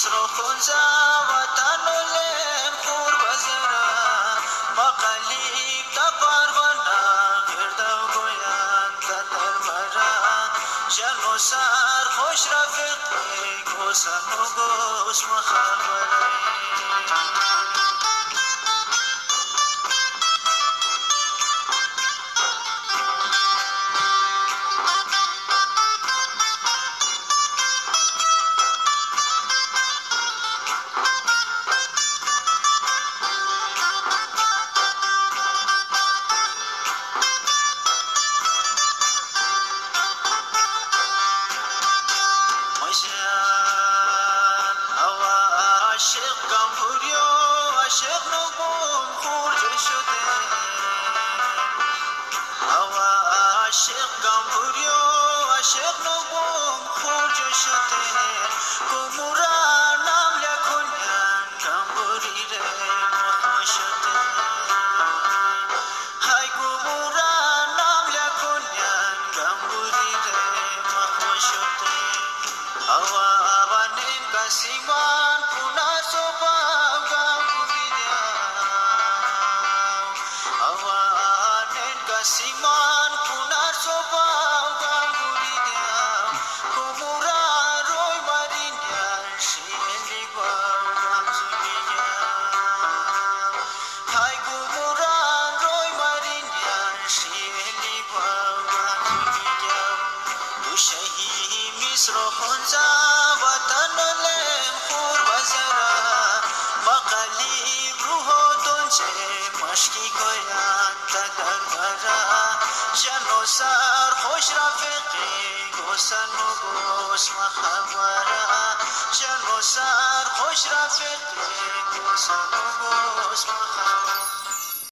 مصر خونزا وطن لم خور بزرا مقالی کپارونا گردو گویان در مرا جنو سر خوش رفیقی گوسن و گوس مخبری عاشق گمبوریو عاشق نگم خورد شده هوا عاشق گمبوریو عاشق نگم خورد شده گمورا نام لکنیان گمبوری ره مخم شده های گمورا نام لکنیان گمبوری ره مخم شده هوا آبانیم کسیمان Siman punar sobao gamburidia kumura roy marinya shili gwam gamzulinya hai kumura roy marinya shili gwam gamzulinya ushahi misro khunza watan lem khur bazara maqali ruho donche mashki goyan tadar جنو سر خوش رفیقی گوسن و گوس مخبره جنو سر